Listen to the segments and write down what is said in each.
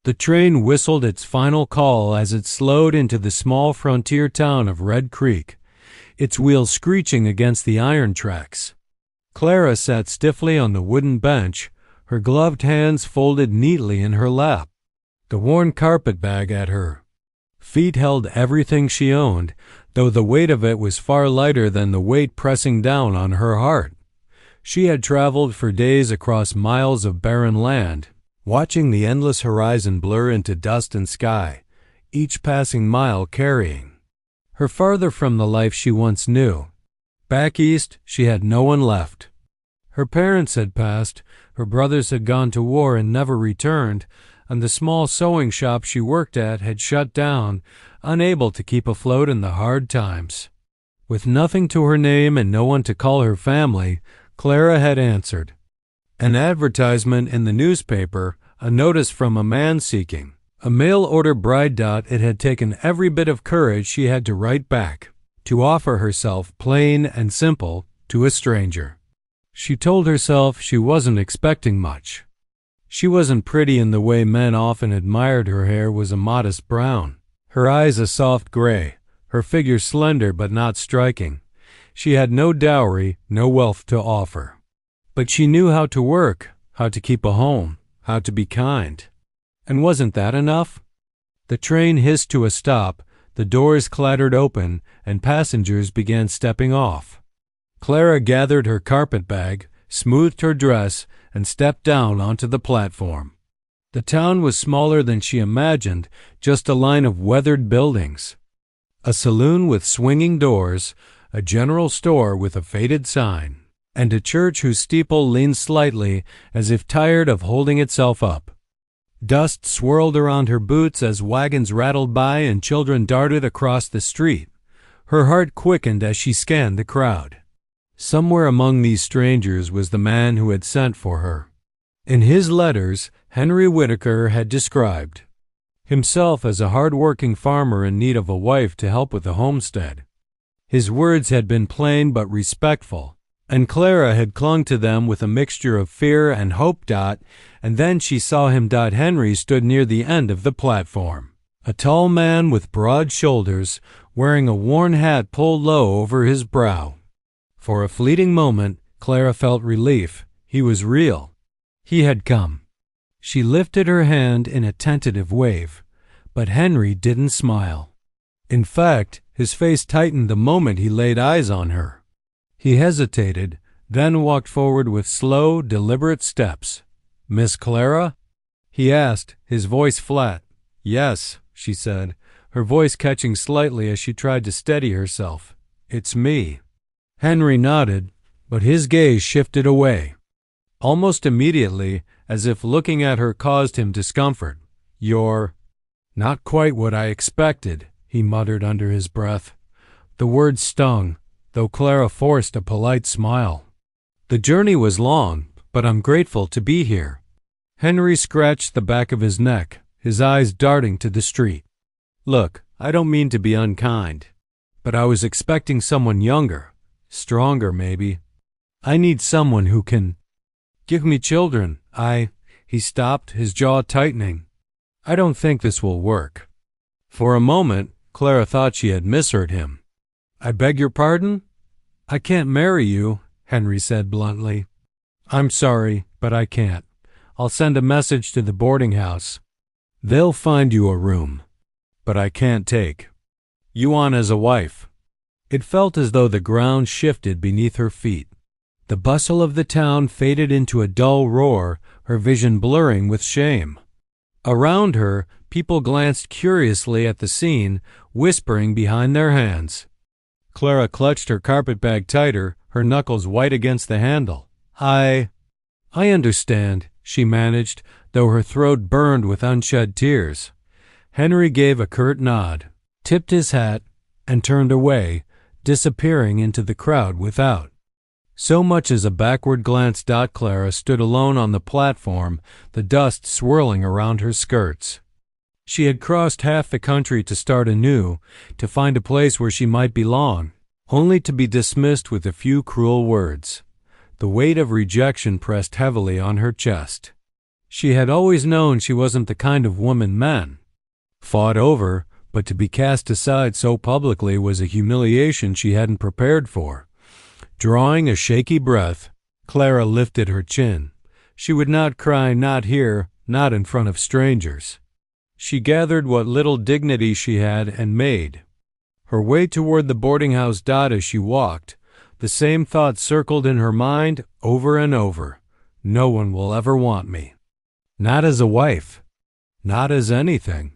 The train whistled its final call as it slowed into the small frontier town of Red Creek, its wheels screeching against the iron tracks. Clara sat stiffly on the wooden bench, her gloved hands folded neatly in her lap, the worn carpetbag at her feet held everything she owned, though the weight of it was far lighter than the weight pressing down on her heart. She had traveled for days across miles of barren land, watching the endless horizon blur into dust and sky, each passing mile carrying her farther from the life she once knew. Back east, she had no one left. Her parents had passed, her brothers had gone to war and never returned, and the small sewing shop she worked at had shut down, unable to keep afloat in the hard times. With nothing to her name and no one to call her family, Clara had answered an advertisement in the newspaper, a notice from a man seeking a mail-order bride. It had taken every bit of courage she had to write back, to offer herself plain and simple to a stranger. She told herself she wasn't expecting much. She wasn't pretty in the way men often admired. Her hair was a modest brown, her eyes a soft gray, her figure slender but not striking. She had no dowry, no wealth to offer. But she knew how to work, how to keep a home, how to be kind. And wasn't that enough? The train hissed to a stop, the doors clattered open, and passengers began stepping off. Clara gathered her carpetbag, smoothed her dress, and stepped down onto the platform. The town was smaller than she imagined, just a line of weathered buildings. A saloon with swinging doors, a general store with a faded sign, and a church whose steeple leaned slightly as if tired of holding itself up. Dust swirled around her boots as wagons rattled by and children darted across the street. Her heart quickened as she scanned the crowd. Somewhere among these strangers was the man who had sent for her. In his letters, Henry Whitaker had described himself as a hard-working farmer in need of a wife to help with the homestead. His words had been plain but respectful, and Clara had clung to them with a mixture of fear and hope. And then she saw him. Henry stood near the end of the platform, a tall man with broad shoulders, wearing a worn hat pulled low over his brow. For a fleeting moment, Clara felt relief. He was real. He had come. She lifted her hand in a tentative wave, but Henry didn't smile. In fact, his face tightened the moment he laid eyes on her. He hesitated, then walked forward with slow, deliberate steps. "Miss Clara?" he asked, his voice flat. "Yes," she said, her voice catching slightly as she tried to steady herself. "It's me." Henry nodded, but his gaze shifted away. Almost immediately, as if looking at her caused him discomfort. "You're not quite what I expected," he muttered under his breath. The words stung, though Clara forced a polite smile. "The journey was long, but I'm grateful to be here." Henry scratched the back of his neck, his eyes darting to the street. "Look, I don't mean to be unkind, but I was expecting someone younger, stronger maybe. I need someone who can give me children. He stopped, his jaw tightening. "I don't think this will work." For a moment, Clara thought she had misheard him. "I beg your pardon? I can't marry you," Henry said bluntly. "I'm sorry, but I can't. I'll send a message to the boarding house. They'll find you a room. But I can't take you on as a wife." It felt as though the ground shifted beneath her feet. The bustle of the town faded into a dull roar, her vision blurring with shame. Around her, people glanced curiously at the scene, whispering behind their hands. Clara clutched her carpetbag tighter, her knuckles white against the handle. I understand," she managed, though her throat burned with unshed tears. Henry gave a curt nod, tipped his hat, and turned away, disappearing into the crowd without so much as a backward glance. Clara stood alone on the platform, the dust swirling around her skirts. She had crossed half the country to start anew, to find a place where she might belong, only to be dismissed with a few cruel words. The weight of rejection pressed heavily on her chest. She had always known she wasn't the kind of woman men fought over, but to be cast aside so publicly was a humiliation she hadn't prepared for. Drawing a shaky breath, Clara lifted her chin. She would not cry, not here, not in front of strangers. She gathered what little dignity she had and made her way toward the boarding house dot. As she walked, the same thought circled in her mind over and over. No one will ever want me. Not as a wife. Not as anything.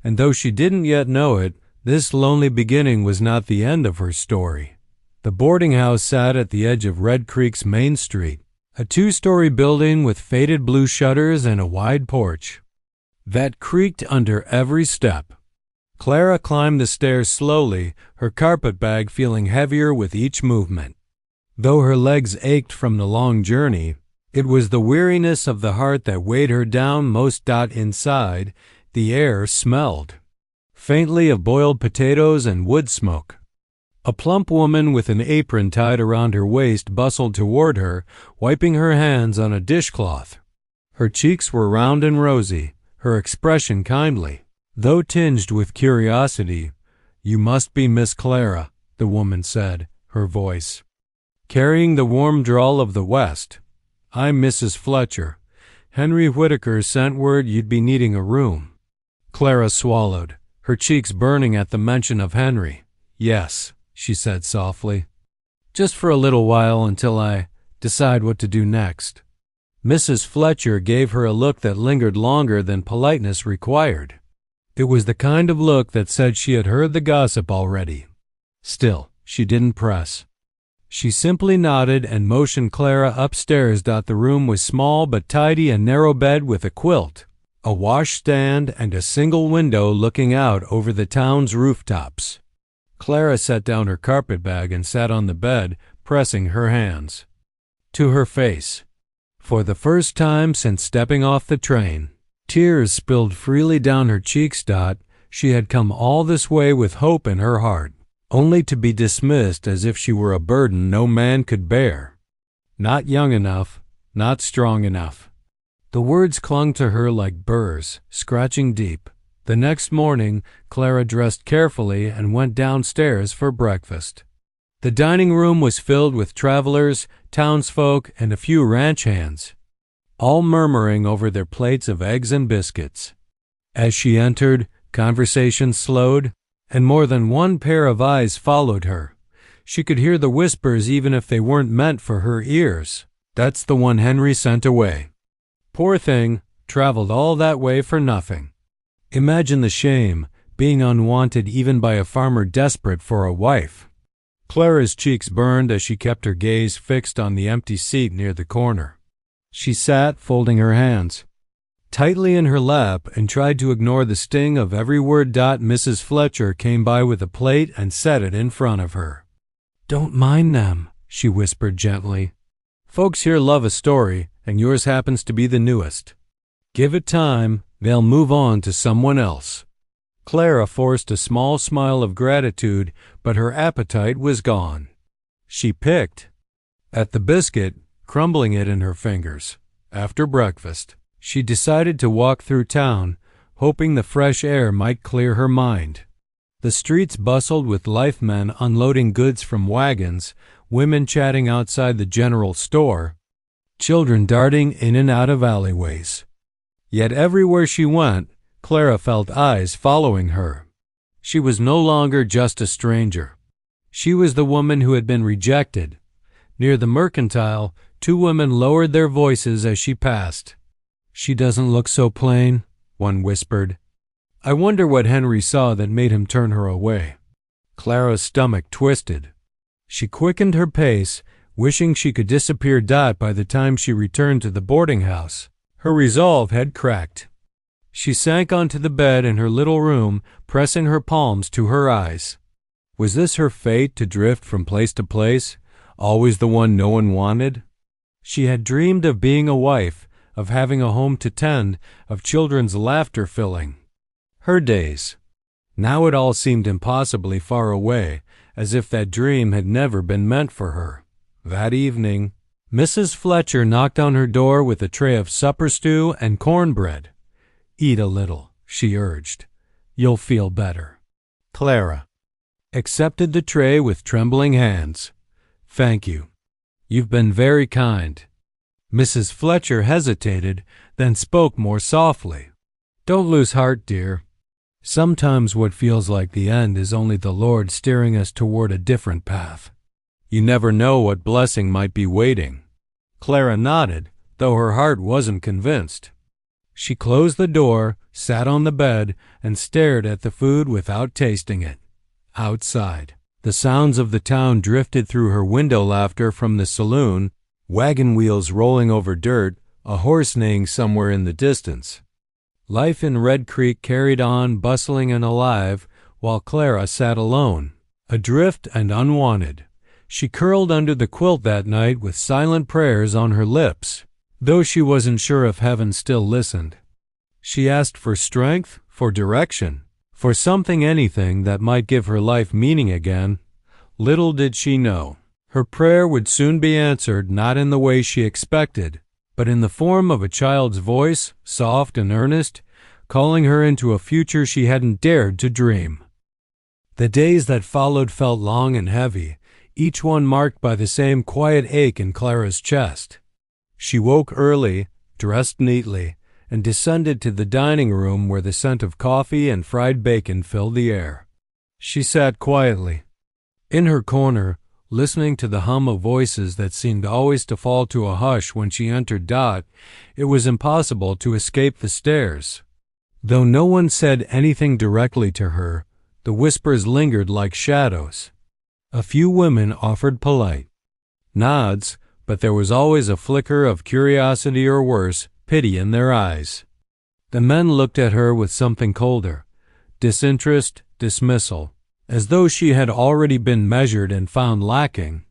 And though she didn't yet know it, this lonely beginning was not the end of her story. The boarding house sat at the edge of Red Creek's Main Street, a 2-story building with faded blue shutters and a wide porch that creaked under every step. Clara climbed the stairs slowly, her carpetbag feeling heavier with each movement. Though her legs ached from the long journey, it was the weariness of the heart that weighed her down most. Inside, the air smelled faintly of boiled potatoes and wood smoke. A plump woman with an apron tied around her waist bustled toward her, wiping her hands on a dishcloth. Her cheeks were round and rosy, her expression kindly, though tinged with curiosity. "You must be Miss Clara," the woman said, her voice carrying the warm drawl of the West. "I'm Mrs. Fletcher. Henry Whitaker sent word you'd be needing a room." Clara swallowed, her cheeks burning at the mention of Henry. "Yes," she said softly. "Just for a little while until I decide what to do next." Mrs. Fletcher gave her a look that lingered longer than politeness required. It was the kind of look that said she had heard the gossip already. Still, she didn't press. She simply nodded and motioned Clara upstairs. The room was small but tidy, a narrow bed with a quilt, a washstand, and a single window looking out over the town's rooftops. Clara set down her carpetbag and sat on the bed, pressing her hands to her face. For the first time since stepping off the train, tears spilled freely down her cheeks. She had come all this way with hope in her heart, only to be dismissed as if she were a burden no man could bear. Not young enough, not strong enough. The words clung to her like burrs, scratching deep. The next morning, Clara dressed carefully and went downstairs for breakfast. The dining room was filled with travelers, townsfolk, and a few ranch hands, all murmuring over their plates of eggs and biscuits. As she entered, conversation slowed, and more than one pair of eyes followed her. She could hear the whispers even if they weren't meant for her ears. "That's the one Henry sent away. Poor thing, traveled all that way for nothing." Imagine the shame, being unwanted even by a farmer desperate for a wife. Clara's cheeks burned as she kept her gaze fixed on the empty seat near the corner. She sat, folding her hands tightly in her lap, and tried to ignore the sting of every word. Mrs. Fletcher came by with a plate and set it in front of her. "Don't mind them," she whispered gently. "Folks here love a story, and yours happens to be the newest. Give it time, they'll move on to someone else." Clara forced a small smile of gratitude, but her appetite was gone. She picked at the biscuit, crumbling it in her fingers. After breakfast, she decided to walk through town, hoping the fresh air might clear her mind. The streets bustled with life, men unloading goods from wagons, women chatting outside the general store, children darting in and out of alleyways. Yet everywhere she went, Clara felt eyes following her. She was no longer just a stranger. She was the woman who had been rejected. Near the Mercantile, 2 women lowered their voices as she passed. "She doesn't look so plain," one whispered. "I wonder what Henry saw that made him turn her away." Clara's stomach twisted. She quickened her pace, wishing she could disappear. By the time she returned to the boarding house, her resolve had cracked. She sank onto the bed in her little room, pressing her palms to her eyes. Was this her fate, to drift from place to place, always the one no one wanted? She had dreamed of being a wife, of having a home to tend, of children's laughter filling her days. Now it all seemed impossibly far away, as if that dream had never been meant for her. That evening, Mrs. Fletcher knocked on her door with a tray of supper stew and cornbread. "Eat a little," she urged. "You'll feel better." Clara accepted the tray with trembling hands. "Thank you. You've been very kind." Mrs. Fletcher hesitated, then spoke more softly. "Don't lose heart, dear. Sometimes what feels like the end is only the Lord steering us toward a different path. You never know what blessing might be waiting." Clara nodded, though her heart wasn't convinced. She closed the door, sat on the bed, and stared at the food without tasting it. Outside, the sounds of the town drifted through her window, laughter from the saloon, wagon wheels rolling over dirt, a horse neighing somewhere in the distance. Life in Red Creek carried on, bustling and alive, while Clara sat alone, adrift and unwanted. She curled under the quilt that night with silent prayers on her lips, though she wasn't sure if heaven still listened. She asked for strength, for direction, for anything that might give her life meaning again. Little did she know, her prayer would soon be answered, not in the way she expected, but in the form of a child's voice, soft and earnest, calling her into a future she hadn't dared to dream. The days that followed felt long and heavy, each one marked by the same quiet ache in Clara's chest. She woke early, dressed neatly, and descended to the dining room where the scent of coffee and fried bacon filled the air. She sat quietly, in her corner, listening to the hum of voices that seemed always to fall to a hush when she entered. It was impossible to escape the stares. Though no one said anything directly to her, the whispers lingered like shadows. A few women offered polite nods, but there was always a flicker of curiosity or worse, pity in their eyes. The men looked at her with something colder, disinterest, dismissal, as though she had already been measured and found lacking.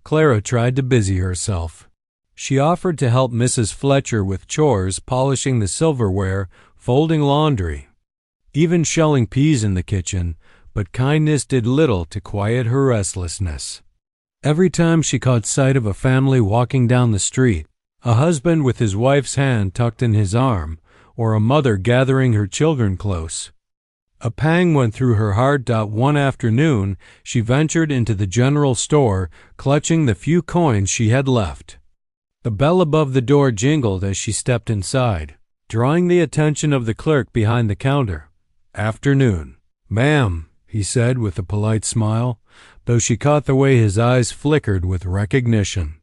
Clara tried to busy herself. She offered to help Mrs. Fletcher with chores, polishing the silverware, folding laundry, even shelling peas in the kitchen, but kindness did little to quiet her restlessness. Every time she caught sight of a family walking down the street, a husband with his wife's hand tucked in his arm, or a mother gathering her children close, a pang went through her heart. One afternoon, she ventured into the general store, clutching the few coins she had left. The bell above the door jingled as she stepped inside, drawing the attention of the clerk behind the counter. "Afternoon, ma'am," he said with a polite smile, though she caught the way his eyes flickered with recognition.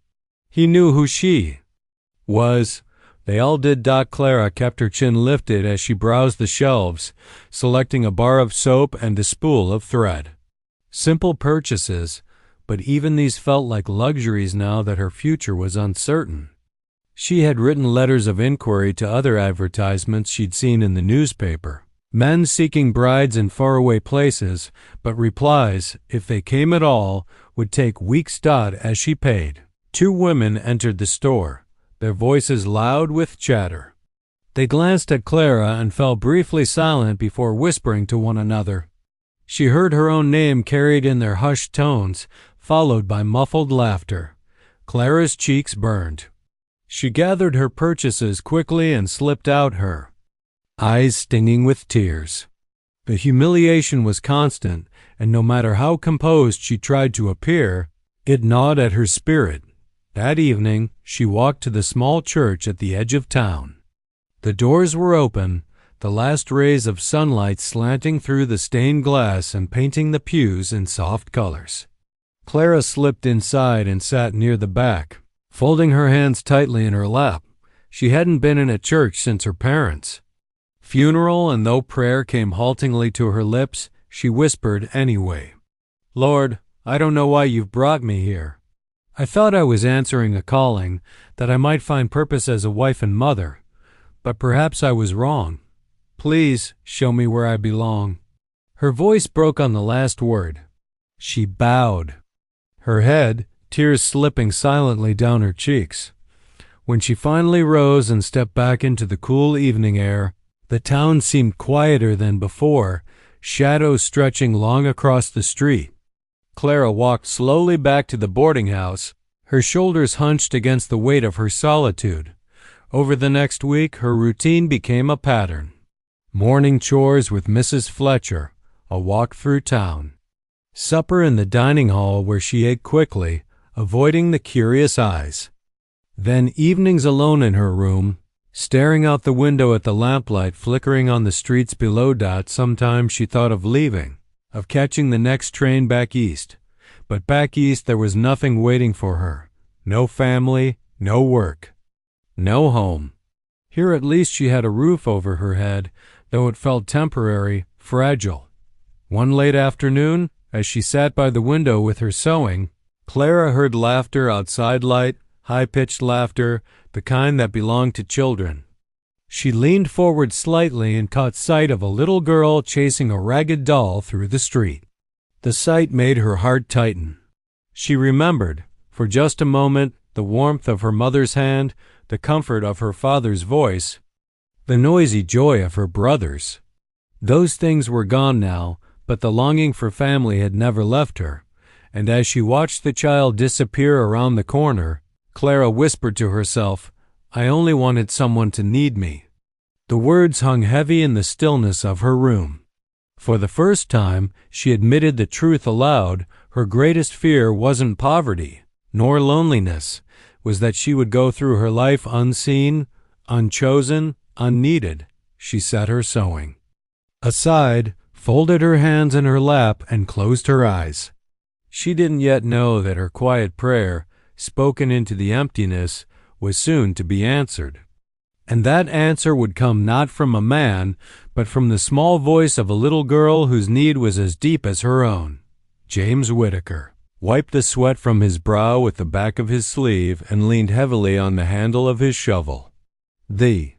He knew who she was. They all did. Clara kept her chin lifted as she browsed the shelves, selecting a bar of soap and a spool of thread. Simple purchases, but even these felt like luxuries now that her future was uncertain. She had written letters of inquiry to other advertisements she'd seen in the newspaper, men seeking brides in faraway places, but replies, if they came at all, would take weeks. As she paid, 2 women entered the store, their voices loud with chatter. They glanced at Clara and fell briefly silent before whispering to one another. She heard her own name carried in their hushed tones, followed by muffled laughter. Clara's cheeks burned. She gathered her purchases quickly and slipped out, her eyes stinging with tears. The humiliation was constant, and no matter how composed she tried to appear, it gnawed at her spirit. That evening, she walked to the small church at the edge of town. The doors were open, the last rays of sunlight slanting through the stained glass and painting the pews in soft colors. Clara slipped inside and sat near the back, folding her hands tightly in her lap. She hadn't been in a church since her parents' funeral, and though prayer came haltingly to her lips, she whispered anyway, "Lord, I don't know why you've brought me here. I thought I was answering a calling, that I might find purpose as a wife and mother, but perhaps I was wrong. Please show me where I belong." Her voice broke on the last word. She bowed, her head, tears slipping silently down her cheeks. When she finally rose and stepped back into the cool evening air, the town seemed quieter than before, shadows stretching long across the street. Clara walked slowly back to the boarding house, Her shoulders hunched against the weight of her solitude. Over the next week, her routine became a pattern. Morning chores with Mrs. Fletcher, a walk through town. Supper in the dining hall where she ate quickly, avoiding the curious eyes. Then evenings alone in her room, staring out the window at the lamplight flickering on the streets below. Sometimes she thought of leaving, of catching the next train back east. But back east there was nothing waiting for her. No family, no work, no home. Here at least she had a roof over her head, though it felt temporary, fragile. One late afternoon, as she sat by the window with her sewing, Clara heard laughter outside, light, high-pitched laughter, the kind that belonged to children. She leaned forward slightly and caught sight of a little girl chasing a ragged doll through the street. The sight made her heart tighten. She remembered, for just a moment, the warmth of her mother's hand, the comfort of her father's voice, the noisy joy of her brothers. Those things were gone now, but the longing for family had never left her, and as she watched the child disappear around the corner, Clara whispered to herself, "I only wanted someone to need me." The words hung heavy in the stillness of her room. For the first time, she admitted the truth aloud. Her greatest fear wasn't poverty, nor loneliness, was that she would go through her life unseen, unchosen, unneeded. She set her sewing aside, folded her hands in her lap, and closed her eyes. She didn't yet know that her quiet prayer, spoken into the emptiness, was soon to be answered. And that answer would come not from a man, but from the small voice of a little girl whose need was as deep as her own. James Whittaker wiped the sweat from his brow with the back of his sleeve and leaned heavily on the handle of his shovel. The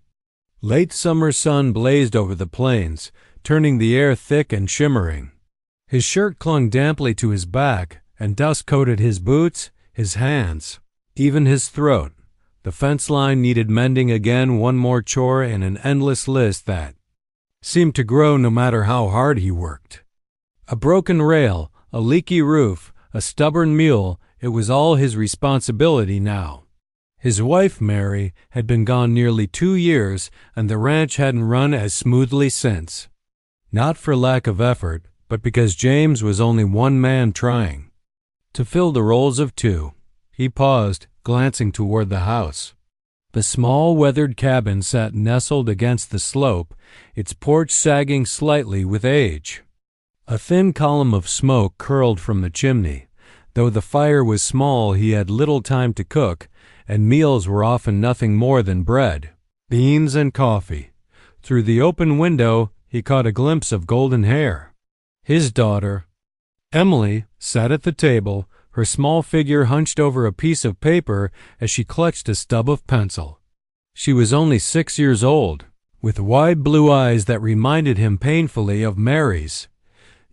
late summer sun blazed over the plains, turning the air thick and shimmering. His shirt clung damply to his back, and dust coated his boots, his hands, even his throat. The fence line needed mending again, one more chore in an endless list that seemed to grow no matter how hard he worked. A broken rail, a leaky roof, a stubborn mule, it was all his responsibility now. His wife, Mary, had been gone nearly 2 years, and the ranch hadn't run as smoothly since. Not for lack of effort, but because James was only one man trying to fill the roles of two. He paused, glancing toward the house. The small, weathered cabin sat nestled against the slope, its porch sagging slightly with age. A thin column of smoke curled from the chimney. Though the fire was small, he had little time to cook, and meals were often nothing more than bread, beans, and coffee. Through the open window, he caught a glimpse of golden hair. His daughter, Emily, sat at the table, her small figure hunched over a piece of paper as she clutched a stub of pencil. She was only 6 years old, with wide blue eyes that reminded him painfully of Mary's.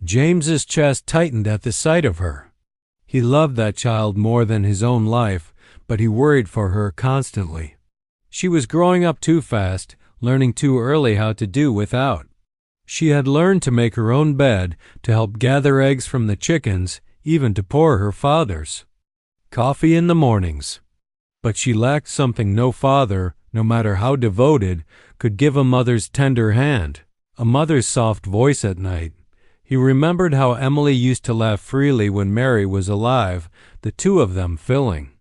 James's chest tightened at the sight of her. He loved that child more than his own life, but he worried for her constantly. She was growing up too fast, learning too early how to do without. She had learned to make her own bed, to help gather eggs from the chickens, even to pour her father's coffee in the mornings. But she lacked something no father, no matter how devoted, could give: a mother's tender hand, a mother's soft voice at night. He remembered how Emily used to laugh freely when Mary was alive, the two of them filling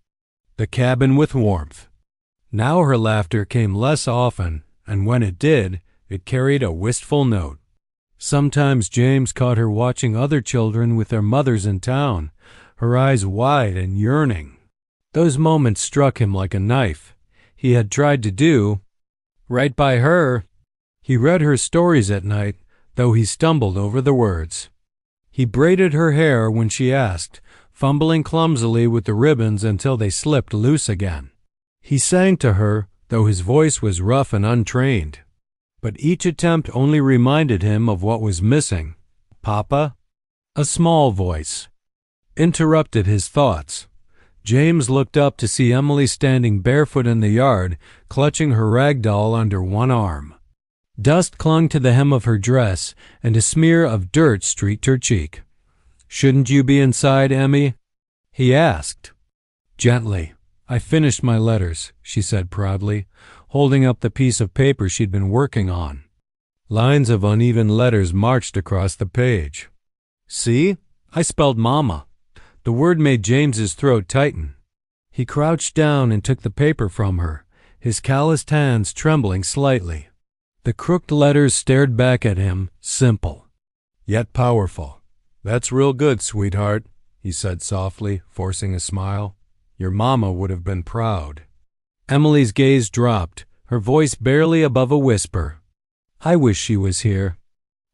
the cabin with warmth. Now her laughter came less often, and when it did, it carried a wistful note. Sometimes James caught her watching other children with their mothers in town, her eyes wide and yearning. Those moments struck him like a knife. He had tried to do right by her. He read her stories at night, though he stumbled over the words. He braided her hair when she asked, fumbling clumsily with the ribbons until they slipped loose again. He sang to her, though his voice was rough and untrained. But each attempt only reminded him of what was missing. "Papa?" A small voice interrupted his thoughts. James looked up to see Emily standing barefoot in the yard, clutching her rag doll under one arm. Dust clung to the hem of her dress, and a smear of dirt streaked her cheek. "Shouldn't you be inside, Emmy?" he asked. Gently. I finished my letters, she said proudly, holding up the piece of paper she'd been working on. Lines of uneven letters marched across the page. See? I spelled mama. The word made James's throat tighten. He crouched down and took the paper from her, his calloused hands trembling slightly. The crooked letters stared back at him, simple, yet powerful. That's real good, sweetheart, he said softly, forcing a smile. Your mama would have been proud. Emily's gaze dropped, her voice barely above a whisper. I wish she was here.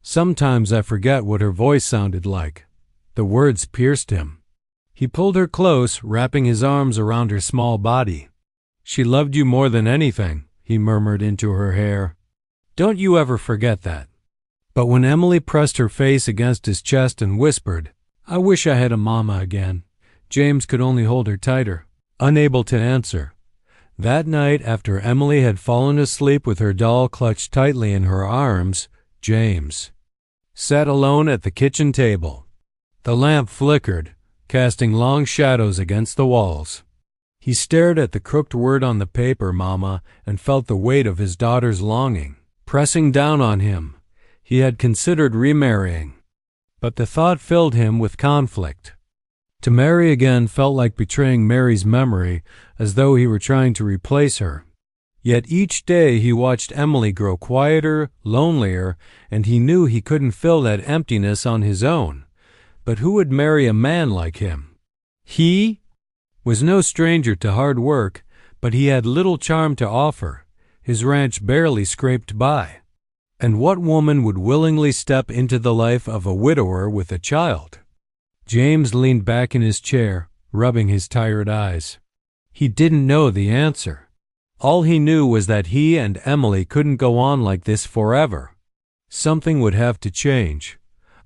Sometimes I forget what her voice sounded like. The words pierced him. He pulled her close, wrapping his arms around her small body. She loved you more than anything, he murmured into her hair. Don't you ever forget that. But when Emily pressed her face against his chest and whispered, I wish I had a mama again, James could only hold her tighter, unable to answer. That night, after Emily had fallen asleep with her doll clutched tightly in her arms, James sat alone at the kitchen table. The lamp flickered, casting long shadows against the walls. He stared at the crooked word on the paper, mama, and felt the weight of his daughter's longing pressing down on him. He had considered remarrying, but the thought filled him with conflict. To marry again felt like betraying Mary's memory, as though he were trying to replace her. Yet each day he watched Emily grow quieter, lonelier, and he knew he couldn't fill that emptiness on his own. But who would marry a man like him? He was no stranger to hard work, but he had little charm to offer. His ranch barely scraped by. And what woman would willingly step into the life of a widower with a child? James leaned back in his chair, rubbing his tired eyes. He didn't know the answer. All he knew was that he and Emily couldn't go on like this forever. Something would have to change.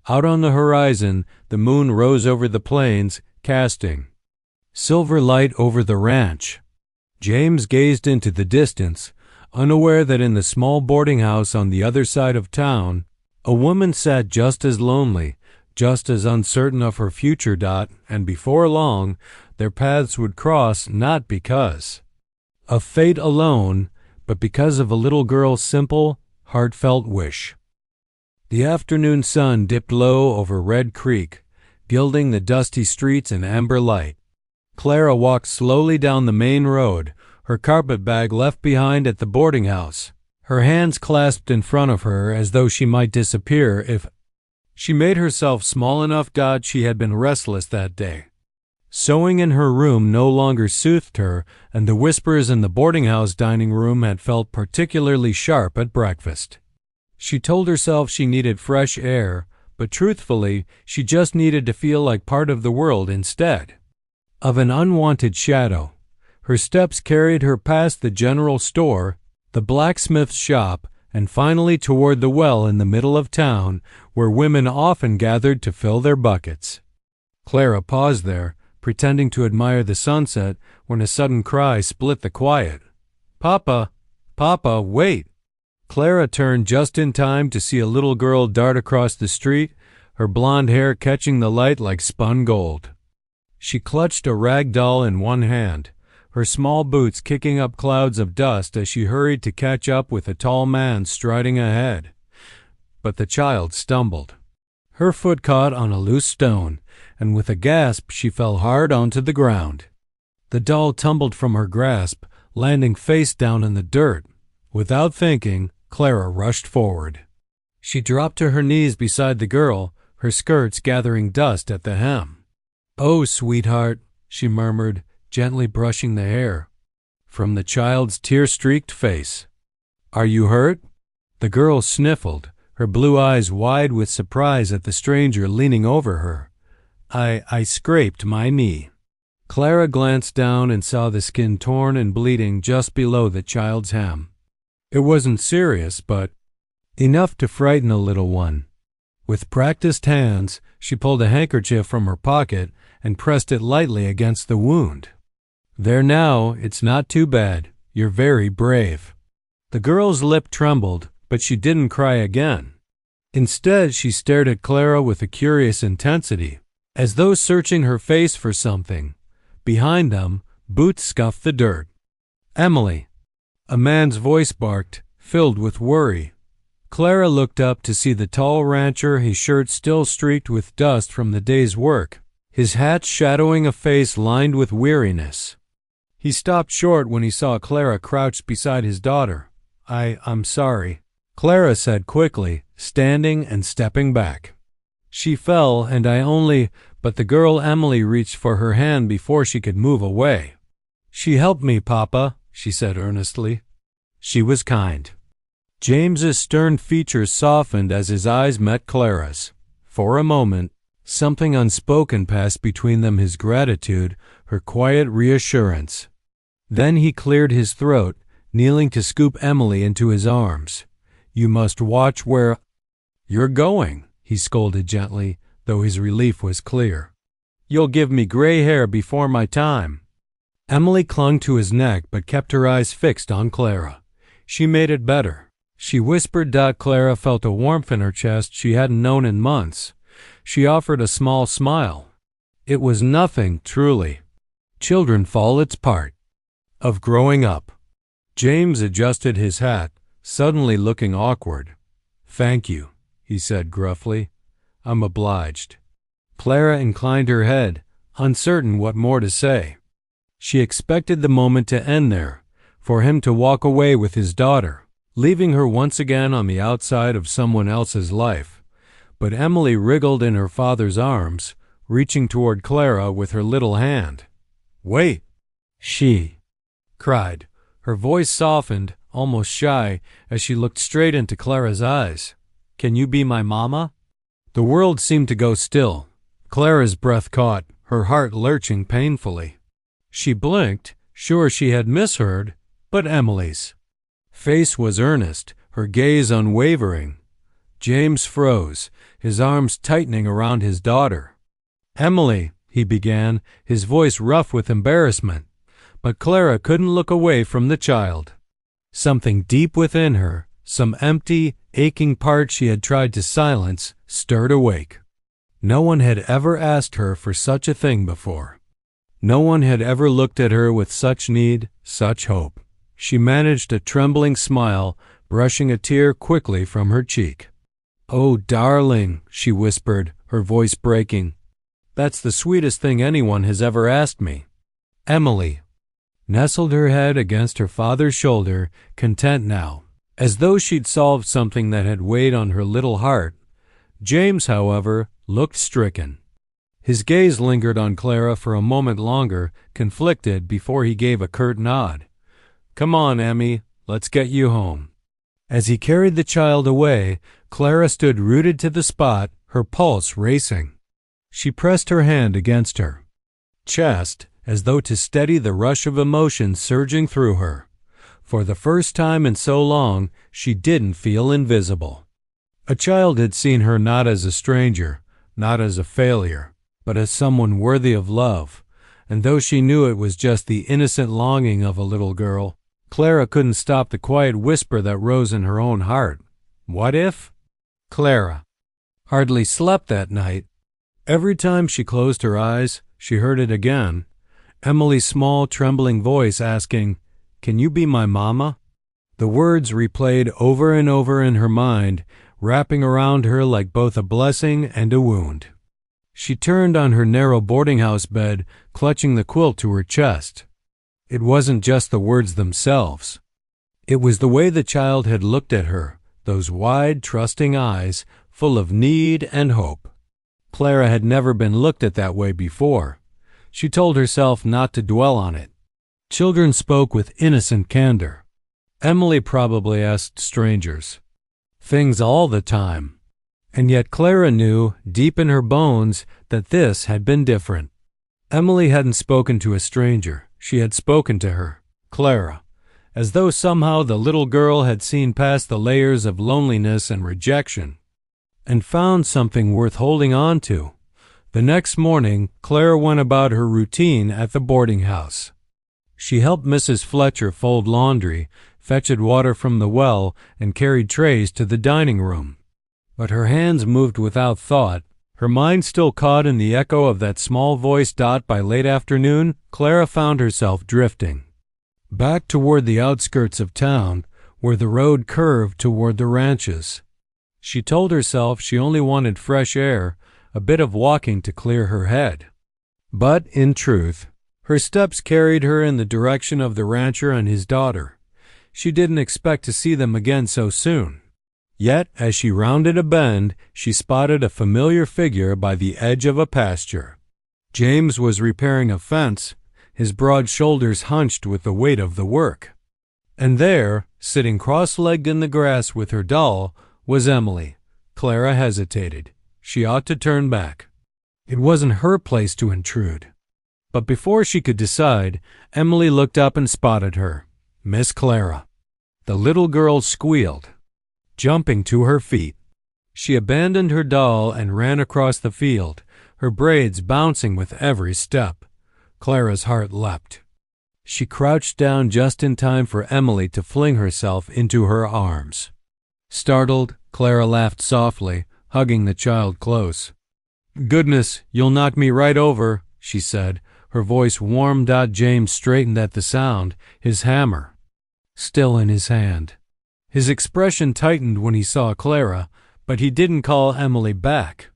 Out on the horizon, the moon rose over the plains, casting silver light over the ranch. James gazed into the distance, unaware that in the small boarding house on the other side of town, a woman sat just as lonely, just as uncertain of her future. And before long, their paths would cross not because of fate alone, but because of a little girl's simple, heartfelt wish. The afternoon sun dipped low over Red Creek, gilding the dusty streets in amber light. Clara walked slowly down the main road, her carpetbag left behind at the boarding house, her hands clasped in front of her as though she might disappear if she made herself small enough. She had been restless that day. Sewing in her room no longer soothed her, and the whispers in the boarding house dining room had felt particularly sharp at breakfast. She told herself she needed fresh air, but truthfully, she just needed to feel like part of the world instead of an unwanted shadow. Her steps carried her past the general store, the blacksmith's shop, and finally toward the well in the middle of town, where women often gathered to fill their buckets. Clara paused there, pretending to admire the sunset, when a sudden cry split the quiet. "Papa! Papa, wait!" Clara turned just in time to see a little girl dart across the street, her blonde hair catching the light like spun gold. She clutched a rag doll in one hand, her small boots kicking up clouds of dust as she hurried to catch up with a tall man striding ahead. But the child stumbled. Her foot caught on a loose stone, and with a gasp she fell hard onto the ground. The doll tumbled from her grasp, landing face down in the dirt. Without thinking, Clara rushed forward. She dropped to her knees beside the girl, her skirts gathering dust at the hem. "Oh, sweetheart," she murmured, gently brushing the hair from the child's tear-streaked face. "Are you hurt?" The girl sniffled, her blue eyes wide with surprise at the stranger leaning over her. I scraped my knee." Clara glanced down and saw the skin torn and bleeding just below the child's hem. It wasn't serious, but enough to frighten a little one. With practiced hands, she pulled a handkerchief from her pocket and pressed it lightly against the wound. "There now, it's not too bad. You're very brave." The girl's lip trembled, but she didn't cry again. Instead, she stared at Clara with a curious intensity, as though searching her face for something. Behind them, Boots scuffed the dirt. "Emily!" A man's voice barked, filled with worry. Clara looked up to see the tall rancher, his shirt still streaked with dust from the day's work, his hat shadowing a face lined with weariness. He stopped short when he saw Clara crouched beside his daughter. I'm sorry," Clara said quickly, standing and stepping back. "She fell, and I only—" But the girl Emily reached for her hand before she could move away. "She helped me, Papa," she said earnestly. She was kind. James's stern features softened as his eyes met Clara's. For a moment, something unspoken passed between them, his gratitude, her quiet reassurance. Then he cleared his throat, kneeling to scoop Emily into his arms. "You must watch where you're going," he scolded gently, though his relief was clear. "You'll give me gray hair before my time." Emily clung to his neck but kept her eyes fixed on Clara. She made it better. She whispered. Clara felt a warmth in her chest she hadn't known in months. She offered a small smile. It was nothing, truly. Children fall its part of growing up. James adjusted his hat, suddenly looking awkward. "Thank you," he said gruffly. "I'm obliged." Clara inclined her head, uncertain what more to say. She expected the moment to end there, for him to walk away with his daughter, leaving her once again on the outside of someone else's life. But Emily wriggled in her father's arms, reaching toward Clara with her little hand. "Wait!" she cried. Her voice softened, almost shy, as she looked straight into Clara's eyes. "Can you be my mama?" The world seemed to go still. Clara's breath caught, her heart lurching painfully. She blinked, sure she had misheard, but Emily's face was earnest, her gaze unwavering. James froze, his arms tightening around his daughter. "Emily," he began, his voice rough with embarrassment, but Clara couldn't look away from the child. Something deep within her, some empty, aching part she had tried to silence, stirred awake. No one had ever asked her for such a thing before. No one had ever looked at her with such need, such hope. She managed a trembling smile, brushing a tear quickly from her cheek. "Oh, darling," she whispered, her voice breaking. "That's the sweetest thing anyone has ever asked me." Emily nestled her head against her father's shoulder, content now, as though she'd solved something that had weighed on her little heart. James, however, looked stricken. His gaze lingered on Clara for a moment longer, conflicted, before he gave a curt nod. "Come on, Emmy, let's get you home." As he carried the child away, Clara stood rooted to the spot, her pulse racing. She pressed her hand against her chest, as though to steady the rush of emotion surging through her. For the first time in so long, she didn't feel invisible. A child had seen her not as a stranger, not as a failure, but as someone worthy of love, and though she knew it was just the innocent longing of a little girl, Clara couldn't stop the quiet whisper that rose in her own heart. What if? Clara hardly slept that night. Every time she closed her eyes, she heard it again, Emily's small, trembling voice asking, "Can you be my mama?" The words replayed over and over in her mind, wrapping around her like both a blessing and a wound. She turned on her narrow boarding-house bed, clutching the quilt to her chest. It wasn't just the words themselves. It was the way the child had looked at her, those wide, trusting eyes, full of need and hope. Clara had never been looked at that way before. She told herself not to dwell on it. Children spoke with innocent candor. Emily probably asked strangers things all the time. And yet Clara knew, deep in her bones, that this had been different. Emily hadn't spoken to a stranger. She had spoken to her, Clara, as though somehow the little girl had seen past the layers of loneliness and rejection, and found something worth holding on to. The next morning, Clara went about her routine at the boarding house. She helped Mrs. Fletcher fold laundry, fetched water from the well, and carried trays to the dining room. But her hands moved without thought, Her mind still caught in the echo of that small voice. By late afternoon, Clara found herself drifting back toward the outskirts of town, where the road curved toward the ranches. She told herself she only wanted fresh air, a bit of walking to clear her head. But, in truth, her steps carried her in the direction of the rancher and his daughter. She didn't expect to see them again so soon. Yet, as she rounded a bend, she spotted a familiar figure by the edge of a pasture. James was repairing a fence, his broad shoulders hunched with the weight of the work. And there, sitting cross-legged in the grass with her doll, was Emily. Clara hesitated. She ought to turn back. It wasn't her place to intrude. But before she could decide, Emily looked up and spotted her. Miss Clara. The little girl squealed, jumping to her feet. She abandoned her doll and ran across the field, her braids bouncing with every step. Clara's heart leapt. She crouched down just in time for Emily to fling herself into her arms. Startled, Clara laughed softly, hugging the child close. "Goodness, you'll knock me right over," she said, her voice warm. James straightened at the sound, his hammer still in his hand. His expression tightened when he saw Clara, but he didn't call Emily back.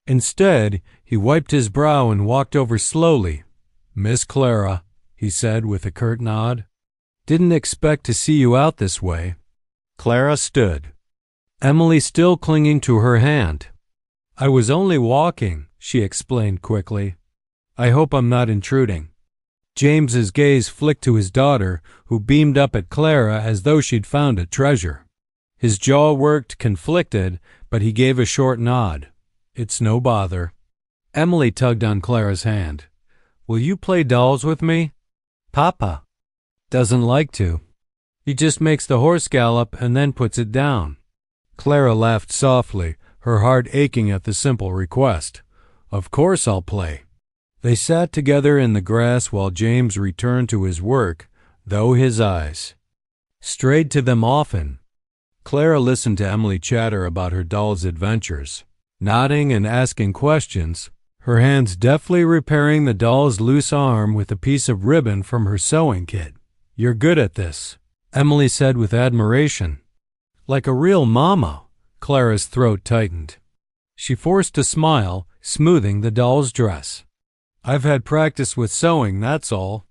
Instead, he wiped his brow and walked over slowly. "Miss Clara," he said with a curt nod. "Didn't expect to see you out this way." Clara stood, Emily still clinging to her hand. "I was only walking," she explained quickly. "I hope I'm not intruding." James's gaze flicked to his daughter, who beamed up at Clara as though she'd found a treasure. His jaw worked, conflicted, but he gave a short nod. "It's no bother." Emily tugged on Clara's hand. "Will you play dolls with me?" "Papa doesn't like to. He just makes the horse gallop and then puts it down." Clara laughed softly, her heart aching at the simple request. "Of course I'll play." They sat together in the grass while James returned to his work, though his eyes strayed to them often. Clara listened to Emily chatter about her doll's adventures, nodding and asking questions, her hands deftly repairing the doll's loose arm with a piece of ribbon from her sewing kit. "You're good at this," Emily said with admiration. "Like a real mama." Clara's throat tightened. She forced a smile, smoothing the doll's dress. "I've had practice with sewing, that's all."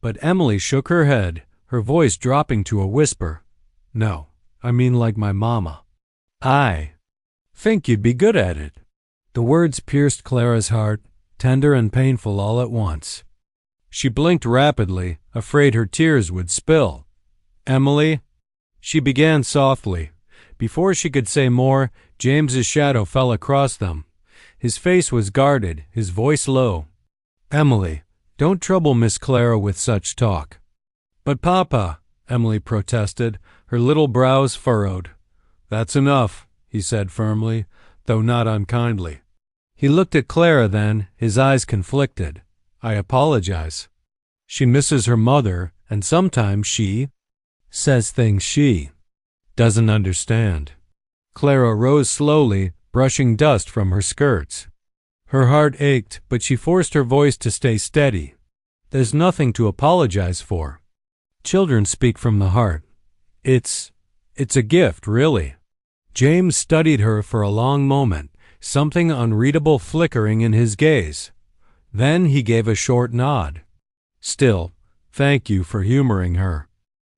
But Emily shook her head, her voice dropping to a whisper. "No, I mean like my mama. I think you'd be good at it." The words pierced Clara's heart, tender and painful all at once. She blinked rapidly, afraid her tears would spill. "Emily," she began softly. Before she could say more, James's shadow fell across them. His face was guarded, his voice low. "Emily, don't trouble Miss Clara with such talk." "But Papa," Emily protested, her little brows furrowed. "That's enough," he said firmly, though not unkindly. He looked at Clara then, his eyes conflicted. "I apologize. She misses her mother, and sometimes she says things she doesn't understand." Clara rose slowly, brushing dust from her skirts. Her heart ached, but she forced her voice to stay steady. "There's nothing to apologize for. Children speak from the heart. It's a gift, really." James studied her for a long moment, something unreadable flickering in his gaze. Then he gave a short nod. "Still, thank you for humoring her."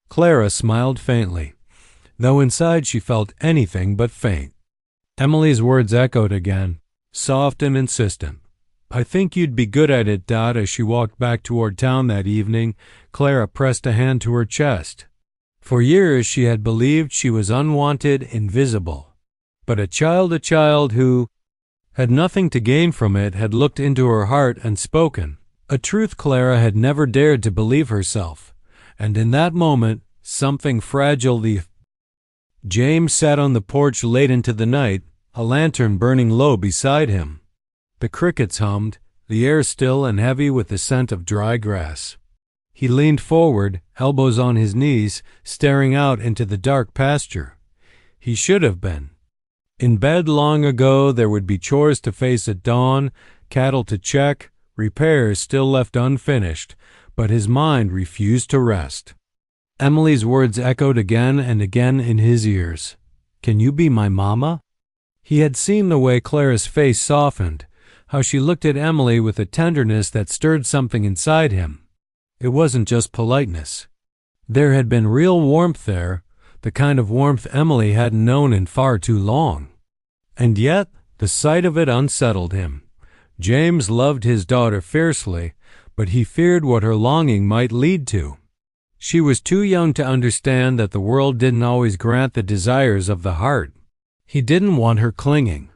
Clara smiled faintly, though inside she felt anything but faint. Emily's words echoed again, soft and insistent. "I think you'd be good at it, Dot." As she walked back toward town that evening, Clara pressed a hand to her chest. For years she had believed she was unwanted, invisible. But a child who had nothing to gain from it had looked into her heart and spoken. A truth Clara had never dared to believe herself. And in that moment, something fragile. James sat on the porch late into the night, a lantern burning low beside him. The crickets hummed, the air still and heavy with the scent of dry grass. He leaned forward, elbows on his knees, staring out into the dark pasture. He should have been In bed long ago, there would be chores to face at dawn, cattle to check, repairs still left unfinished, but his mind refused to rest. Emily's words echoed again and again in his ears. "Can you be my mama?" He had seen the way Clara's face softened, how she looked at Emily with a tenderness that stirred something inside him. It wasn't just politeness. There had been real warmth there, the kind of warmth Emily hadn't known in far too long. And yet, the sight of it unsettled him. James loved his daughter fiercely, but he feared what her longing might lead to. She was too young to understand that the world didn't always grant the desires of the heart. He didn't want her clinging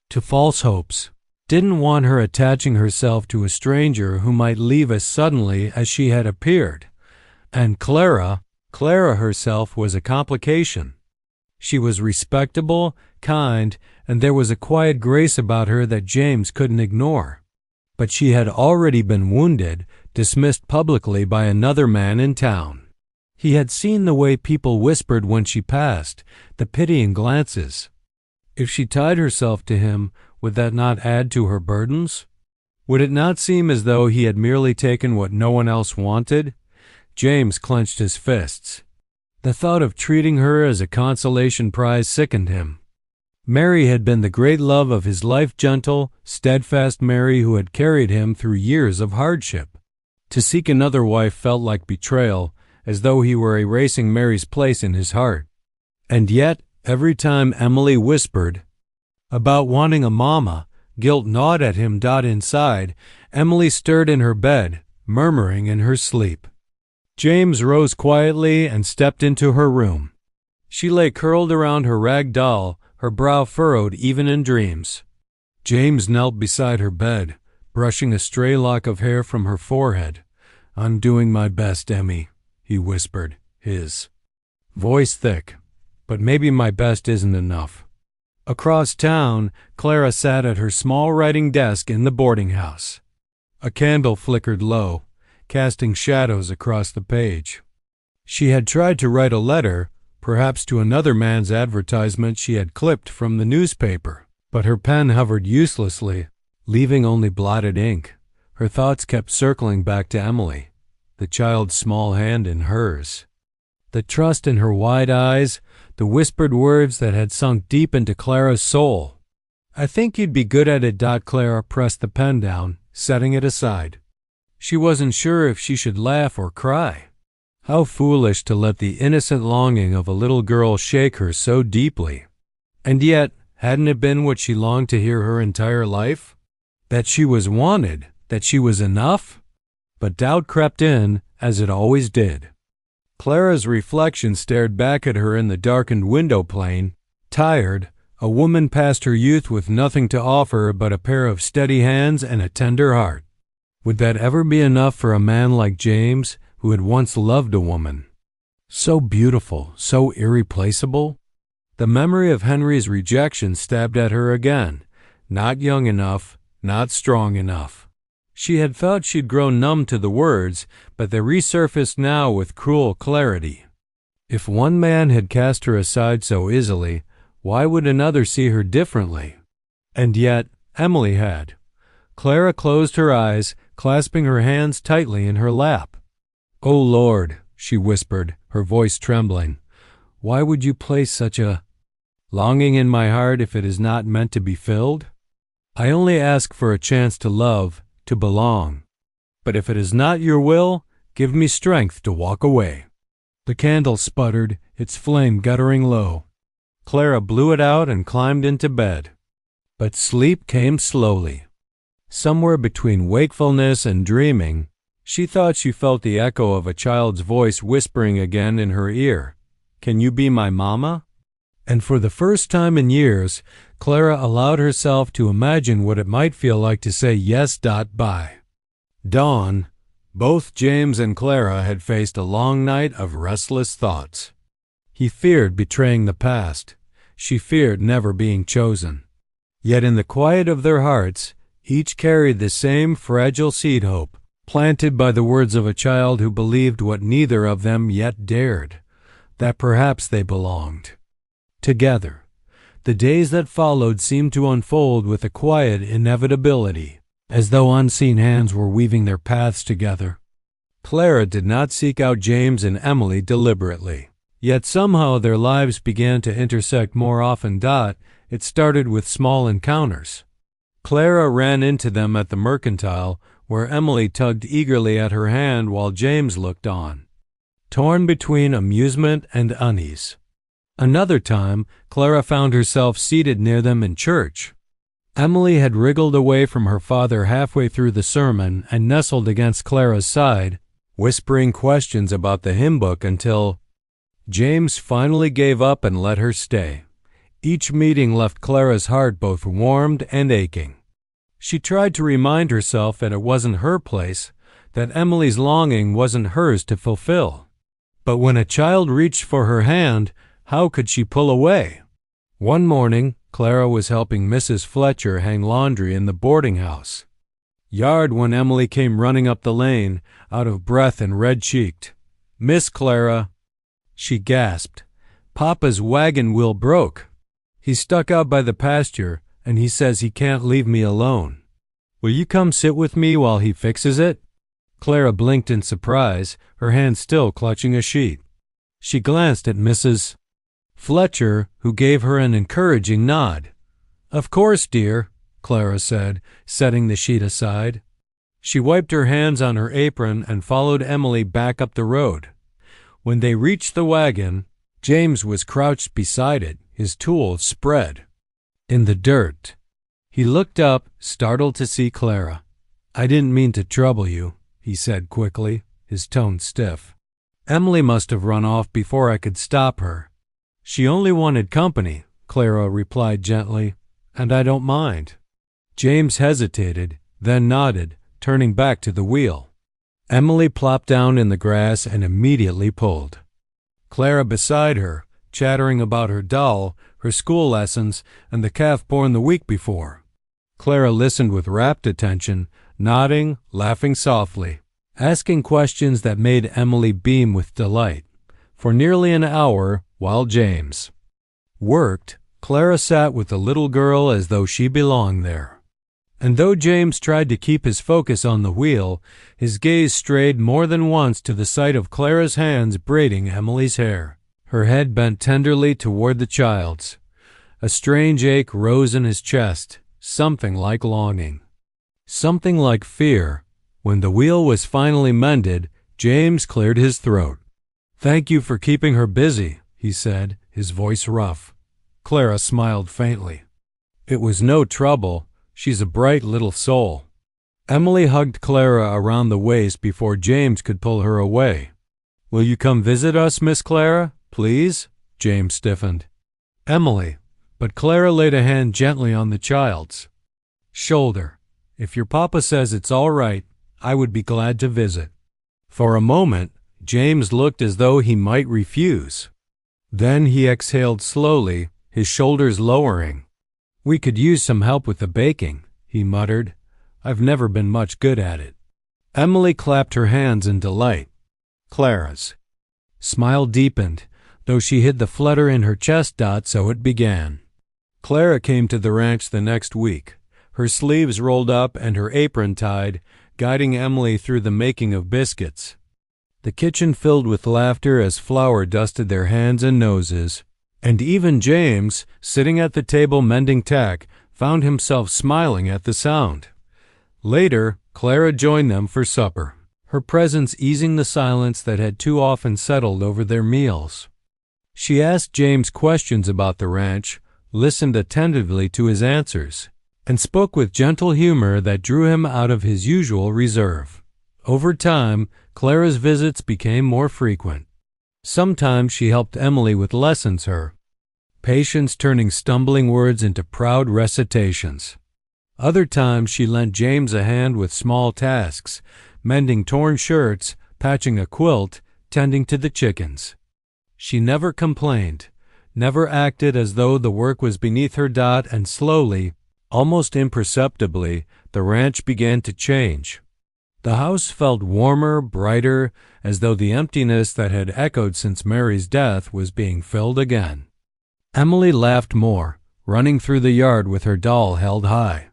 to false hopes, didn't want her attaching herself to a stranger who might leave as suddenly as she had appeared. And Clara herself was a complication. She was respectable, kind, and there was a quiet grace about her that James couldn't ignore. But she had already been wounded, dismissed publicly by another man in town. He had seen the way people whispered when she passed, the pitying glances. If she tied herself to him, would that not add to her burdens? Would it not seem as though he had merely taken what no one else wanted? James clenched his fists. The thought of treating her as a consolation prize sickened him. Mary had been the great love of his life, gentle, steadfast Mary who had carried him through years of hardship. To seek another wife felt like betrayal, as though he were erasing Mary's place in his heart. And yet, every time Emily whispered about wanting a mama, guilt gnawed at him. Inside, Emily stirred in her bed, murmuring in her sleep. James rose quietly and stepped into her room. She lay curled around her rag doll, her brow furrowed even in dreams. James knelt beside her bed, brushing a stray lock of hair from her forehead. "I'm doing my best, Emmy," he whispered, his voice thick. "But maybe my best isn't enough." Across town, Clara sat at her small writing desk in the boarding house. A candle flickered low, casting shadows across the page. She had tried to write a letter, perhaps to another man's advertisement she had clipped from the newspaper, but her pen hovered uselessly, leaving only blotted ink. Her thoughts kept circling back to Emily, the child's small hand in hers. The trust in her wide eyes, the whispered words that had sunk deep into Clara's soul. "I think you'd be good at it." Clara pressed the pen down, setting it aside. She wasn't sure if she should laugh or cry. How foolish to let the innocent longing of a little girl shake her so deeply. And yet, hadn't it been what she longed to hear her entire life? That she was wanted, that she was enough? But doubt crept in, as it always did. Clara's reflection stared back at her in the darkened window pane. Tired, a woman past her youth with nothing to offer but a pair of steady hands and a tender heart. Would that ever be enough for a man like James, who had once loved a woman? So beautiful, so irreplaceable. The memory of Henry's rejection stabbed at her again. Not young enough, not strong enough. She had felt she'd grown numb to the words, but they resurfaced now with cruel clarity. If one man had cast her aside so easily, why would another see her differently? And yet, Emily had. Clara closed her eyes, clasping her hands tightly in her lap. "Oh Lord," she whispered, her voice trembling, "why would you place such a longing in my heart if it is not meant to be filled? I only ask for a chance to love, to belong. But if it is not your will, give me strength to walk away." The candle sputtered, its flame guttering low. Clara blew it out and climbed into bed. But sleep came slowly. Somewhere between wakefulness and dreaming, she thought she felt the echo of a child's voice whispering again in her ear, "Can you be my mama?" And for the first time in years, Clara allowed herself to imagine what it might feel like to say yes. By dawn, both James and Clara had faced a long night of restless thoughts. He feared betraying the past. She feared never being chosen. Yet in the quiet of their hearts, each carried the same fragile seed hope, planted by the words of a child who believed what neither of them yet dared, that perhaps they belonged together. The days that followed seemed to unfold with a quiet inevitability, as though unseen hands were weaving their paths together. Clara did not seek out James and Emily deliberately, yet somehow their lives began to intersect more often. It started with small encounters. Clara ran into them at the mercantile, where Emily tugged eagerly at her hand while James looked on, torn between amusement and unease. Another time, Clara found herself seated near them in church. Emily had wriggled away from her father halfway through the sermon and nestled against Clara's side, whispering questions about the hymn book until James finally gave up and let her stay. Each meeting left Clara's heart both warmed and aching. She tried to remind herself that it wasn't her place, that Emily's longing wasn't hers to fulfill. But when a child reached for her hand, how could she pull away? One morning, Clara was helping Mrs. Fletcher hang laundry in the boarding house yard when Emily came running up the lane, out of breath and red-cheeked. "Miss Clara," she gasped, "Papa's wagon wheel broke. He's stuck out by the pasture, and he says he can't leave me alone. Will you come sit with me while he fixes it?" Clara blinked in surprise, her hand still clutching a sheet. She glanced at Mrs. Fletcher, who gave her an encouraging nod. "Of course, dear," Clara said, setting the sheet aside. She wiped her hands on her apron and followed Emily back up the road. When they reached the wagon, James was crouched beside it, his tools spread in the dirt. He looked up, startled to see Clara. "I didn't mean to trouble you," he said quickly, his tone stiff. "Emily must have run off before I could stop her." "She only wanted company," Clara replied gently, "and I don't mind." James hesitated, then nodded, turning back to the wheel. Emily plopped down in the grass and immediately pulled. Clara beside her, chattering about her doll, her school lessons, and the calf born the week before. Clara listened with rapt attention, nodding, laughing softly, asking questions that made Emily beam with delight. For nearly an hour, while James worked, Clara sat with the little girl as though she belonged there. And though James tried to keep his focus on the wheel, his gaze strayed more than once to the sight of Clara's hands braiding Emily's hair, her head bent tenderly toward the child's. A strange ache rose in his chest, something like longing, something like fear. When the wheel was finally mended, James cleared his throat. "Thank you for keeping her busy," he said, his voice rough. Clara smiled faintly. "It was no trouble. She's a bright little soul." Emily hugged Clara around the waist before James could pull her away. "Will you come visit us, Miss Clara, please?" James stiffened. "Emily," but Clara laid a hand gently on the child's shoulder. "If your papa says it's all right, I would be glad to visit." For a moment, James looked as though he might refuse. Then he exhaled slowly, his shoulders lowering. "We could use some help with the baking," he muttered. "I've never been much good at it." Emily clapped her hands in delight. Clara's smile deepened, though she hid the flutter in her chest. So it began. Clara came to the ranch the next week, her sleeves rolled up and her apron tied, guiding Emily through the making of biscuits. The kitchen filled with laughter as flour dusted their hands and noses, and even James, sitting at the table mending tack, found himself smiling at the sound. Later, Clara joined them for supper, her presence easing the silence that had too often settled over their meals. She asked James questions about the ranch, listened attentively to his answers, and spoke with gentle humor that drew him out of his usual reserve. Over time, Clara's visits became more frequent. Sometimes she helped Emily with lessons, her patience turning stumbling words into proud recitations. Other times she lent James a hand with small tasks, mending torn shirts, patching a quilt, tending to the chickens. She never complained, never acted as though the work was beneath her. And slowly, almost imperceptibly, the ranch began to change. The house felt warmer, brighter, as though the emptiness that had echoed since Mary's death was being filled again. Emily laughed more, running through the yard with her doll held high.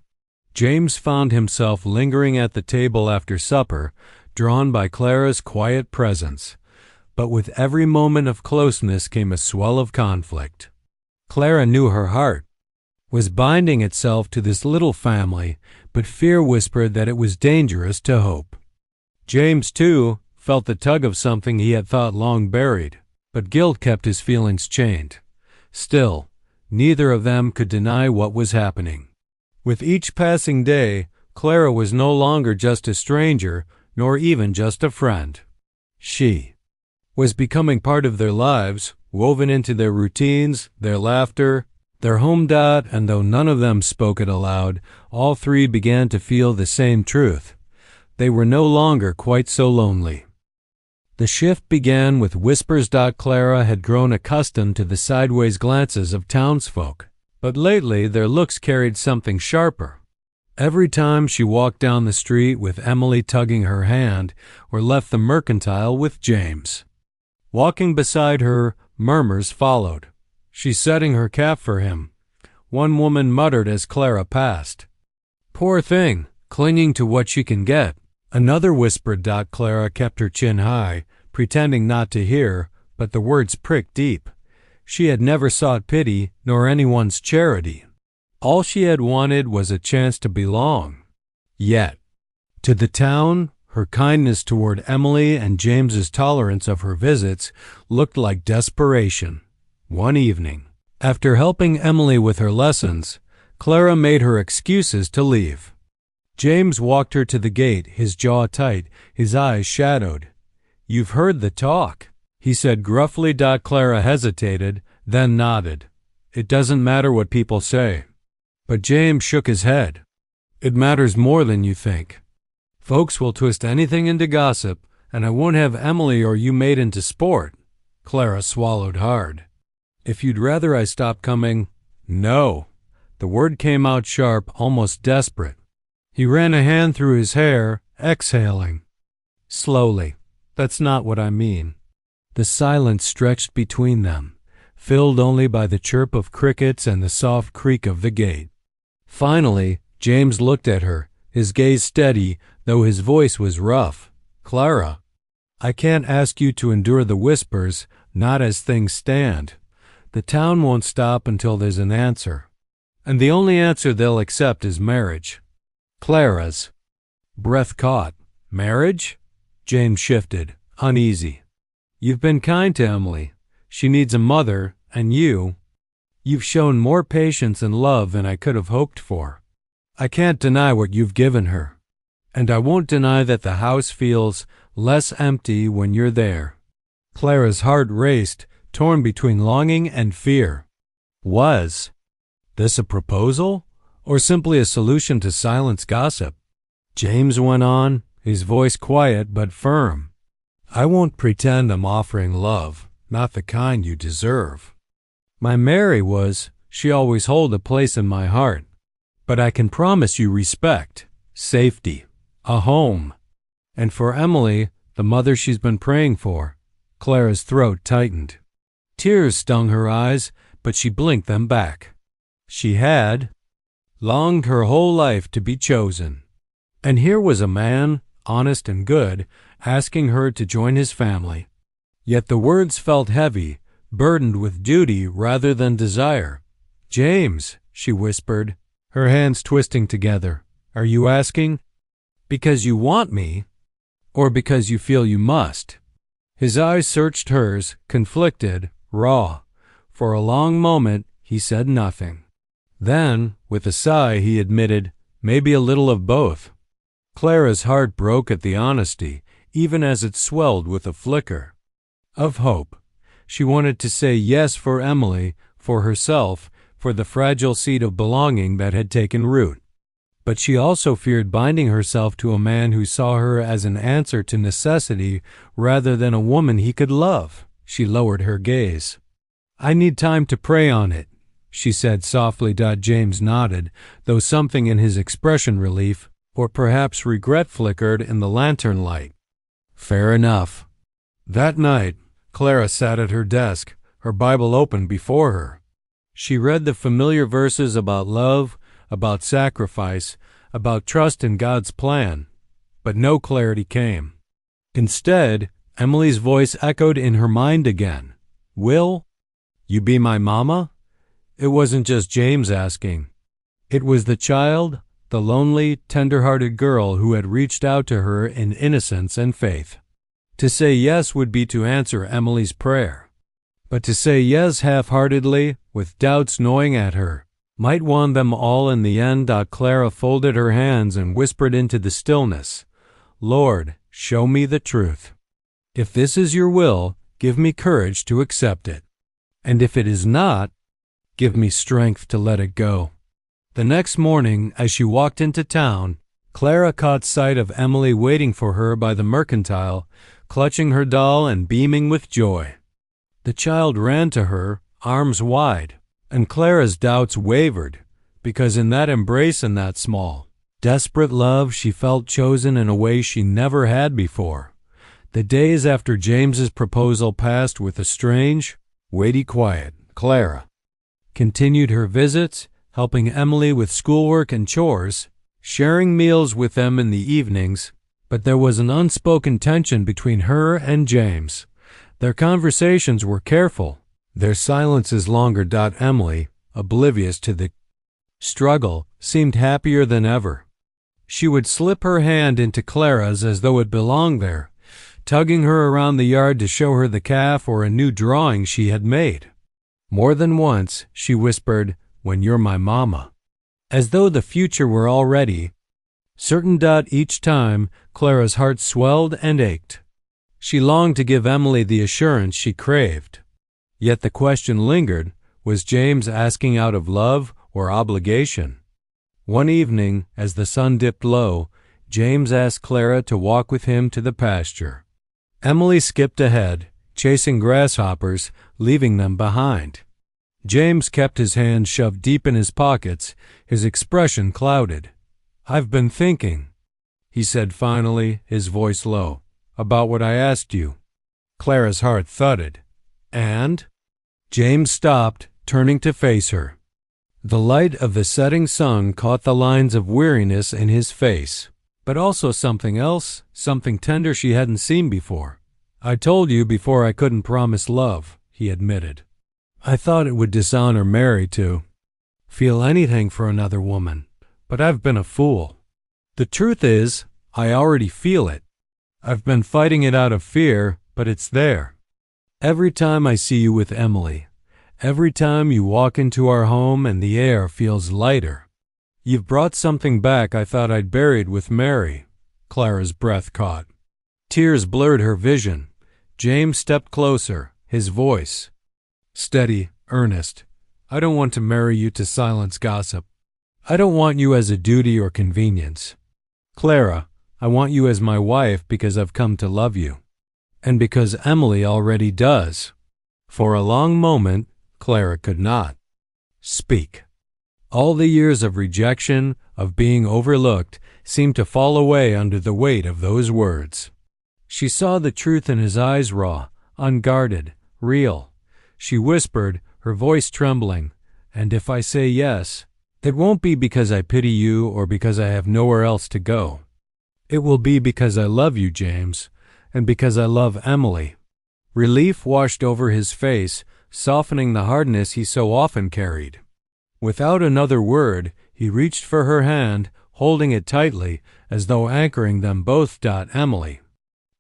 James found himself lingering at the table after supper, drawn by Clara's quiet presence. But with every moment of closeness came a swell of conflict. Clara knew her heart was binding itself to this little family, but fear whispered that it was dangerous to hope. James, too, felt the tug of something he had thought long buried, but guilt kept his feelings chained. Still, neither of them could deny what was happening. With each passing day, Clara was no longer just a stranger, nor even just a friend. She was becoming part of their lives, woven into their routines, their laughter, their home. And though none of them spoke it aloud, all three began to feel the same truth. They were no longer quite so lonely. The shift began with whispers. Clara had grown accustomed to the sideways glances of townsfolk, but lately their looks carried something sharper. Every time she walked down the street with Emily tugging her hand, or left the mercantile with James walking beside her, murmurs followed. "She's setting her cap for him," one woman muttered as Clara passed. "Poor thing, clinging to what she can get," another whispered. Clara kept her chin high, pretending not to hear, but the words pricked deep. She had never sought pity nor anyone's charity. All she had wanted was a chance to belong. Yet, to the town, her kindness toward Emily and James's tolerance of her visits looked like desperation. One evening, after helping Emily with her lessons, Clara made her excuses to leave. James walked her to the gate, his jaw tight, his eyes shadowed. "You've heard the talk," he said gruffly. Clara hesitated, then nodded. "It doesn't matter what people say." But James shook his head. "It matters more than you think. Folks will twist anything into gossip, and I won't have Emily or you made into sport." Clara swallowed hard. "If you'd rather I stop coming—" "No." The word came out sharp, almost desperate. He ran a hand through his hair, exhaling. "Slowly. That's not what I mean." The silence stretched between them, filled only by the chirp of crickets and the soft creak of the gate. Finally, James looked at her, his gaze steady, though his voice was rough. "Clara, I can't ask you to endure the whispers, not as things stand. The town won't stop until there's an answer. And the only answer they'll accept is marriage." Clara's breath caught. "Marriage?" James shifted, uneasy. "You've been kind to Emily. She needs a mother, and you've shown more patience and love than I could have hoped for. I can't deny what you've given her. And I won't deny that the house feels less empty when you're there." Clara's heart raced, torn between longing and fear. Was this a proposal, or simply a solution to silence gossip? James went on, his voice quiet but firm. "I won't pretend I'm offering love, not the kind you deserve. My Mary she always hold a place in my heart. But I can promise you respect, safety, a home. And for Emily, the mother she's been praying for." Clara's throat tightened. Tears stung her eyes, but she blinked them back. She had longed her whole life to be chosen. And here was a man, honest and good, asking her to join his family. Yet the words felt heavy, burdened with duty rather than desire. "James," she whispered, her hands twisting together, "are you asking because you want me, or because you feel you must?" His eyes searched hers, conflicted, raw. For a long moment he said nothing. Then, with a sigh, he admitted, "Maybe a little of both." Clara's heart broke at the honesty, even as it swelled with a flicker of hope. She wanted to say yes for Emily, for herself, for the fragile seed of belonging that had taken root. But she also feared binding herself to a man who saw her as an answer to necessity rather than a woman he could love. She lowered her gaze. "I need time to pray on it," she said softly. James nodded, though something in his expression relief, or perhaps regret, flickered in the lantern light. "Fair enough." That night, Clara sat at her desk, her Bible open before her. She read the familiar verses about love, about sacrifice, about trust in God's plan, but no clarity came. Instead, Emily's voice echoed in her mind again. "Will you be my mama?" It wasn't just James asking. It was the child, the lonely, tender-hearted girl who had reached out to her in innocence and faith. To say yes would be to answer Emily's prayer. But to say yes half-heartedly, with doubts gnawing at her, might wound them all in the end. Clara folded her hands and whispered into the stillness, "Lord, show me the truth. If this is your will, give me courage to accept it. And if it is not, give me strength to let it go." The next morning, as she walked into town, Clara caught sight of Emily waiting for her by the mercantile, clutching her doll and beaming with joy. The child ran to her, arms wide, and Clara's doubts wavered, because in that embrace and that small, desperate love she felt chosen in a way she never had before. The days after James's proposal passed with a strange, weighty quiet. Clara continued her visits, helping Emily with schoolwork and chores, sharing meals with them in the evenings, but there was an unspoken tension between her and James. Their conversations were careful, their silences longer. Emily, oblivious to the struggle, seemed happier than ever. She would slip her hand into Clara's as though it belonged there, tugging her around the yard to show her the calf or a new drawing she had made. More than once, she whispered, "When you're my mama," as though the future were already certain. Each time, Clara's heart swelled and ached. She longed to give Emily the assurance she craved. Yet the question lingered, was James asking out of love or obligation? One evening, as the sun dipped low, James asked Clara to walk with him to the pasture. Emily skipped ahead, chasing grasshoppers, leaving them behind. James kept his hands shoved deep in his pockets, his expression clouded. "I've been thinking," he said finally, his voice low, "about what I asked you." Clara's heart thudded. "And?" James stopped, turning to face her. The light of the setting sun caught the lines of weariness in his face, but also something else, something tender she hadn't seen before. "I told you before I couldn't promise love," he admitted. "I thought it would dishonor Mary to feel anything for another woman, but I've been a fool. The truth is, I already feel it. I've been fighting it out of fear, but it's there. Every time I see you with Emily, every time you walk into our home and the air feels lighter. You've brought something back I thought I'd buried with Mary." Clara's breath caught. Tears blurred her vision. James stepped closer, his voice steady, earnest. "I don't want to marry you to silence gossip. I don't want you as a duty or convenience. Clara, I want you as my wife because I've come to love you. And because Emily already does." For a long moment, Clara could not speak. All the years of rejection, of being overlooked, seemed to fall away under the weight of those words. She saw the truth in his eyes, raw, unguarded, real. She whispered, her voice trembling, "And if I say yes, it won't be because I pity you or because I have nowhere else to go. It will be because I love you, James, and because I love Emily." Relief washed over his face, softening the hardness he so often carried. Without another word, he reached for her hand, holding it tightly, as though anchoring them both. Emily,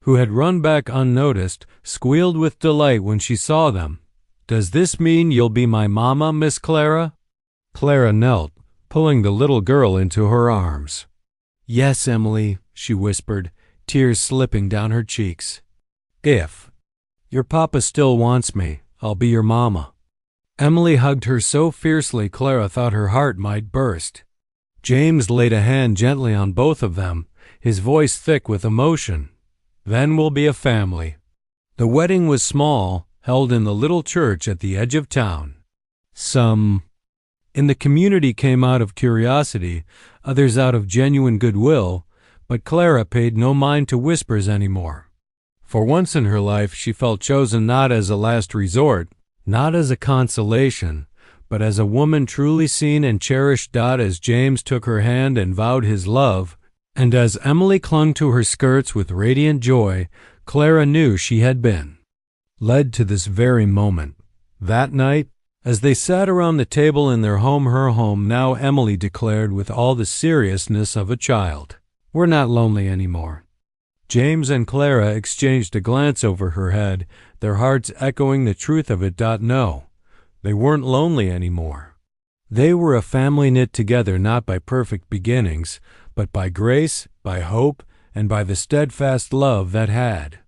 who had run back unnoticed, squealed with delight when she saw them. "Does this mean you'll be my mama, Miss Clara?" Clara knelt, pulling the little girl into her arms. "Yes, Emily," she whispered, tears slipping down her cheeks. "If your papa still wants me, I'll be your mama." Emily hugged her so fiercely Clara thought her heart might burst. James laid a hand gently on both of them, his voice thick with emotion. "Then we'll be a family." The wedding was small, held in the little church at the edge of town. Some in the community came out of curiosity, others out of genuine goodwill, but Clara paid no mind to whispers anymore. For once in her life she felt chosen not as a last resort, not as a consolation, but as a woman truly seen and cherished. As James took her hand and vowed his love, and as Emily clung to her skirts with radiant joy, Clara knew she had been led to this very moment. That night, as they sat around the table in their home, her home now, Emily declared with all the seriousness of a child, "We're not lonely anymore." James and Clara exchanged a glance over her head, their hearts echoing the truth of it. No, they weren't lonely anymore. They were a family knit together not by perfect beginnings, but by grace, by hope, and by the steadfast love that had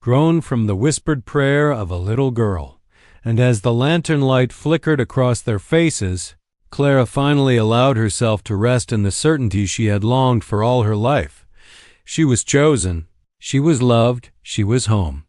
grown from the whispered prayer of a little girl. And as the lantern light flickered across their faces, Clara finally allowed herself to rest in the certainty she had longed for all her life. She was chosen, she was loved, she was home.